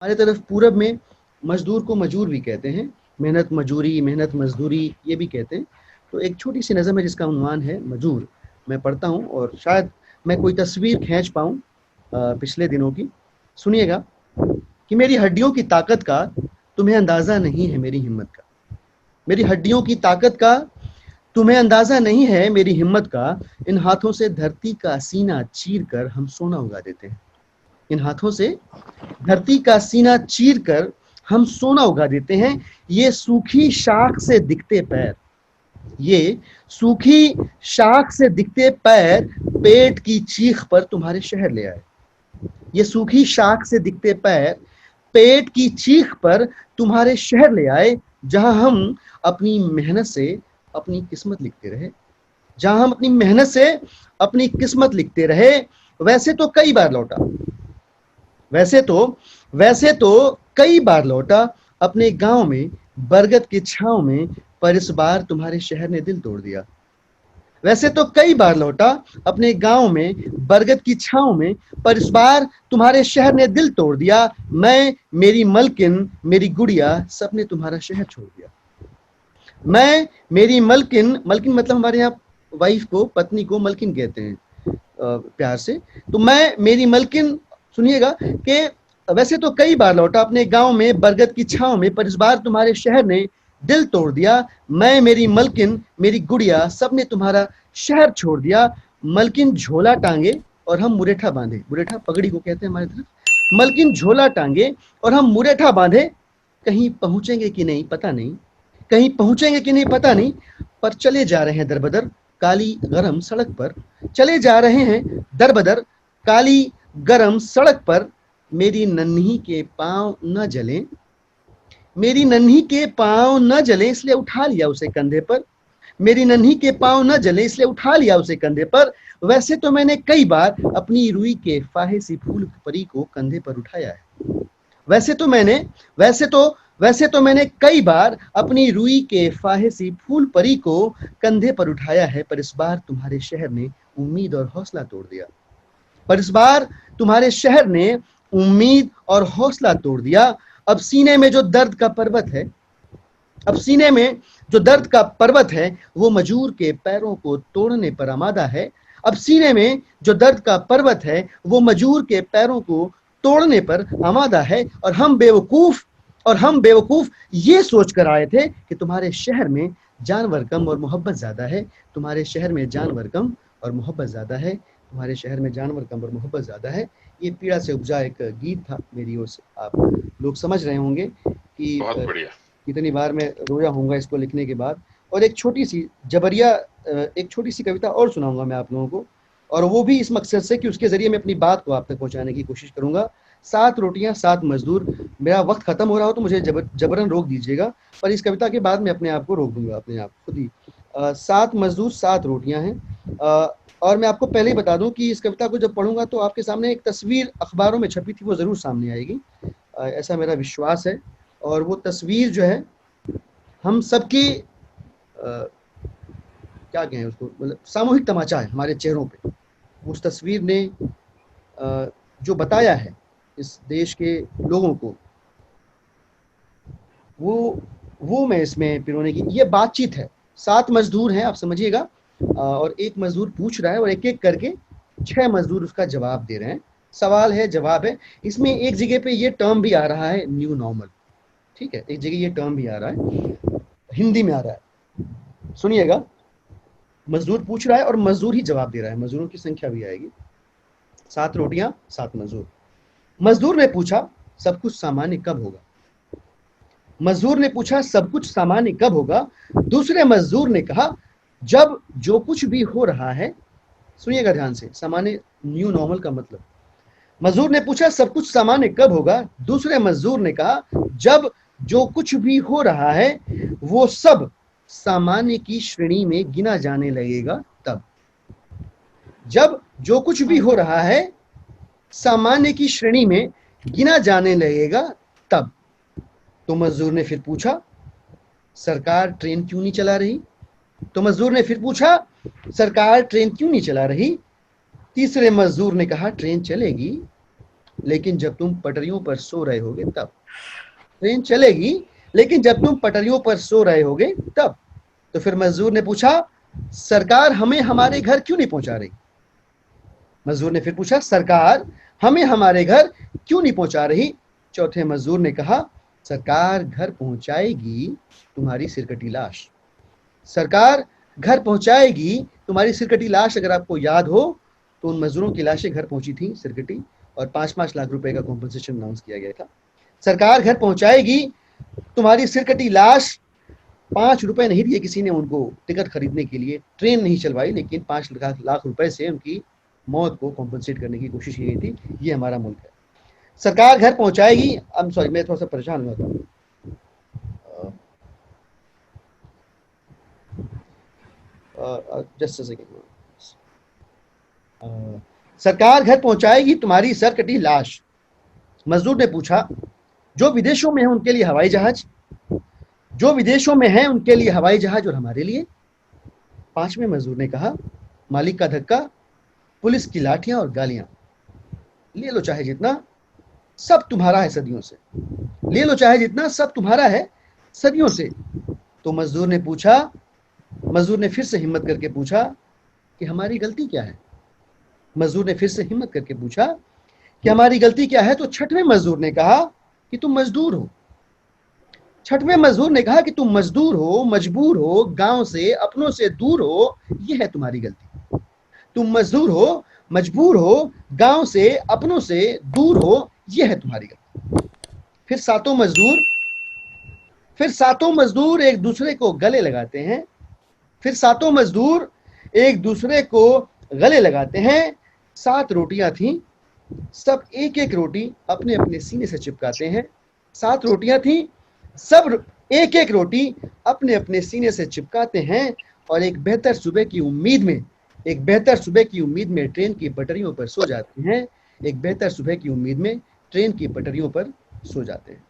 हमारे तरफ पूरब में मजदूर को मजूर भी कहते हैं, मेहनत मजूरी, मेहनत मजदूरी ये भी कहते हैं। तो एक छोटी सी नज़म है जिसका उन्वान है मजूर, मैं पढ़ता हूँ और शायद मैं कोई तस्वीर खींच पाऊँ पिछले दिनों की। सुनिएगा कि मेरी हड्डियों की ताकत का तुम्हें अंदाज़ा नहीं है मेरी हिम्मत का। मेरी हड्डियों की ताकत का तुम्हें अंदाज़ा नहीं है मेरी हिम्मत का। इन हाथों से धरती का सीना चीर कर हम सोना उगा देते हैं। इन हाथों से धरती का सीना चीर कर हम सोना उगा देते हैं। ये सूखी शाख से दिखते पैर, ये सूखी शाख से दिखते पैर पेट की चीख पर तुम्हारे शहर ले आए। ये सूखी शाख से दिखते पैर पेट की चीख पर तुम्हारे शहर ले आए, जहां हम अपनी मेहनत से अपनी किस्मत लिखते रहे। जहां हम अपनी मेहनत से अपनी किस्मत लिखते रहे। वैसे तो कई बार लौटा, वैसे तो कई बार लौटा अपने गांव में बरगद की छांव में, पर इस बार तुम्हारे शहर ने दिल तोड़ दिया। वैसे तो कई बार लौटा अपने गांव में बरगद की छांव में, पर इस बार तुम्हारे शहर ने दिल तोड़ दिया। मैं, मेरी मलकिन, मेरी गुड़िया, सबने तुम्हारा शहर छोड़ दिया। मैं, मेरी मलकिन, मलकिन मतलब हमारे यहाँ वाइफ को, पत्नी को मलकिन कहते हैं प्यार से। तो मैं, मेरी मलकिन, सुनिएगा कि वैसे तो कई बार लौटा अपने गांव में बरगद की छांव में, पर इस बार तुम्हारे शहर ने दिल तोड़ दिया। मैं, मेरी मलकिन, मेरी गुड़िया, सबने तुम्हारा शहर छोड़ दिया। मलकिन झोला टांगे और हम मुरेठा बांधे, मुरेठा पगड़ी को कहते हैं हमारे तरफ। मलकिन झोला टांगे और हम मुरेठा बांधे, कहीं पहुंचेंगे कि नहीं पता नहीं, कहीं पहुंचेंगे कि नहीं पता नहीं, पर चले जा रहे हैं दरबदर काली गरम सड़क पर। चले जा रहे हैं दरबदर काली गरम सड़क पर। मेरी नन्ही के पांव न जले, मेरी नन्ही के पांव न जले, इसलिए उठा लिया उसे कंधे पर। मेरी नन्ही के पांव न जले, इसलिए उठा लिया उसे कंधे पर। वैसे तो मैंने कई बार अपनी रुई के फाहे सी फूल परी को कंधे पर उठाया है। वैसे तो मैंने कई बार अपनी रुई के फाहे सी फूल परी को कंधे पर उठाया है, पर इस बार तुम्हारे शहर ने उम्मीद और हौसला तोड़ दिया। पर इस बार तुम्हारे शहर ने उम्मीद और हौसला तोड़ दिया। अब सीने में जो दर्द का पर्वत है, अब सीने में जो दर्द का पर्वत है, वो मजूर के पैरों को तोड़ने पर आमादा है। अब सीने में जो दर्द का पर्वत है, वो मजूर के पैरों को तोड़ने पर आमादा है। और हम बेवकूफ ये सोचकर आए थे कि तुम्हारे शहर में जानवर कम और मोहब्बत ज्यादा है। तुम्हारे शहर में जानवर कम और मोहब्बत ज्यादा है। तुम्हारे शहर में जानवर कम और मोहब्बत ज्यादा है। ये पीड़ा से उपजा एक गीत था मेरी ओर से। आप लोग समझ रहे होंगे कि बहुत बढ़िया। कितनी बार मैं रोया होऊंगा इसको लिखने के बाद। और एक छोटी सी जबरिया, एक छोटी सी कविता और सुनाऊंगा मैं आप लोगों को, और वो भी इस मकसद से कि उसके जरिए मैं अपनी बात को आप तक पहुंचाने की कोशिश करूंगा। 7 रोटियां 7 मजदूर। मेरा वक्त खत्म हो रहा हो तो मुझे जबरन रोक दीजिएगा, पर इस कविता के बाद मैं अपने आप को रोक दूंगा, अपने आप खुद ही। 7 मजदूर 7 रोटियां हैं। और मैं आपको पहले ही बता दूं कि इस कविता को जब पढ़ूंगा तो आपके सामने एक तस्वीर अखबारों में छपी थी, वो जरूर सामने आएगी, ऐसा मेरा विश्वास है। और वो तस्वीर जो है हम सबकी क्या कहें उसको, मतलब सामूहिक तमाचा है हमारे चेहरों पे। उस तस्वीर ने जो बताया है इस देश के लोगों को, वो मैं इसमें पिरोने की, ये बातचीत है। 7 मजदूर हैं, आप समझिएगा, और एक मजदूर पूछ रहा है और एक एक करके 6 मजदूर उसका जवाब दे रहे हैं। सवाल है, जवाब है। इसमें एक जगह पे ये टर्म भी आ रहा है, न्यू नॉर्मल। ठीक है, एक जगह ये टर्म भी आ रहा है, हिंदी में आ रहा है। सुनिएगा, मजदूर पूछ रहा है और मजदूर ही जवाब दे रहा है, मजदूरों की संख्या भी आएगी। 7 रोटियां 7 मजदूर। मजदूर ने पूछा सब कुछ सामान्य कब होगा। मजदूर ने पूछा सब कुछ सामान्य कब होगा। दूसरे मजदूर ने कहा जब जो कुछ भी हो रहा है। सुनिएगा ध्यान से, सामान्य न्यू नॉर्मल का मतलब। मजदूर ने पूछा सब कुछ सामान्य कब होगा। दूसरे मजदूर ने कहा जब जो कुछ भी हो रहा है वो सब सामान्य की श्रेणी में गिना जाने लगेगा तब। जब जो कुछ भी हो रहा है सामान्य की श्रेणी में गिना जाने लगेगा तब। तो मजदूर ने फिर पूछा सरकार ट्रेन क्यों नहीं चला रही। तो मजदूर ने फिर पूछा सरकार ट्रेन क्यों नहीं चला रही। तीसरे मजदूर ने कहा ट्रेन चलेगी, लेकिन जब तुम पटरियों पर सो रहे होगे तब। ट्रेन चलेगी, लेकिन जब तुम पटरियों पर सो रहे होगे तब। तो फिर मजदूर ने पूछा, सरकार हमें हमारे घर क्यों नहीं पहुंचा रही? मजदूर ने फिर पूछा, सरकार हमें हमारे घर क्यों नहीं पहुंचा रही? चौथे मजदूर ने कहा, सरकार घर पहुंचाएगी तुम्हारी सिरकटी लाश। सरकार घर पहुंचाएगी तुम्हारी सिरकटी लाश। अगर आपको याद हो तो उन मजदूरों की लाशें घर पहुंची थी सिरकटी, और 5-5 लाख रुपए का कॉम्पनसेशन अनाउंस किया गया था। सरकार घर पहुंचाएगी तुम्हारी सिरकटी लाश। 5 रुपए नहीं दिए किसी ने उनको टिकट खरीदने के लिए, ट्रेन नहीं चलवाई, लेकिन 5 लाख रुपए से उनकी मौत को कॉम्पनसेट करने की कोशिश की गई थी। ये हमारा मुल्क है। सरकार घर पहुंचाएगी। आई एम सॉरी, मैं थोड़ा सा परेशान हुआ था। Just second. सरकार घर पहुंचाएगी तुम्हारी सर कटी लाश। मजदूर ने पूछा, जो विदेशों में है उनके लिए हवाई जहाज, जो विदेशों में है उनके लिए हवाई जहाज, और हमारे लिए? 5वें मजदूर ने कहा, मालिक का धक्का, पुलिस की लाठियां और गालियां। ले लो चाहे जितना, सब तुम्हारा है सदियों से। ले लो चाहे जितना, सब तुम्हारा है सदियों से। तो मजदूर ने फिर से हिम्मत करके पूछा कि हमारी गलती क्या है? मजदूर ने फिर से हिम्मत करके पूछा कि हमारी गलती क्या है? तो छठवें मजदूर ने कहा कि तुम मजदूर हो। छठवें मजदूर ने कहा कि तुम मजदूर हो, मजबूर हो, गांव से अपनों से दूर हो, यह है तुम्हारी गलती। तुम मजदूर हो, मजबूर हो, गांव से अपनों से दूर हो, यह है तुम्हारी गलती। फिर सातों मजदूर एक दूसरे को गले लगाते हैं। फिर सातों मजदूर एक दूसरे को गले लगाते हैं। 7 रोटियां थीं, सब एक एक रोटी अपने अपने सीने से चिपकाते हैं। 7 रोटियां थीं, सब एक एक रोटी अपने अपने सीने से चिपकाते हैं, और एक बेहतर सुबह की उम्मीद में ट्रेन की पटरियों पर सो जाते हैं। एक बेहतर सुबह की उम्मीद में ट्रेन की पटरियों पर सो जाते हैं।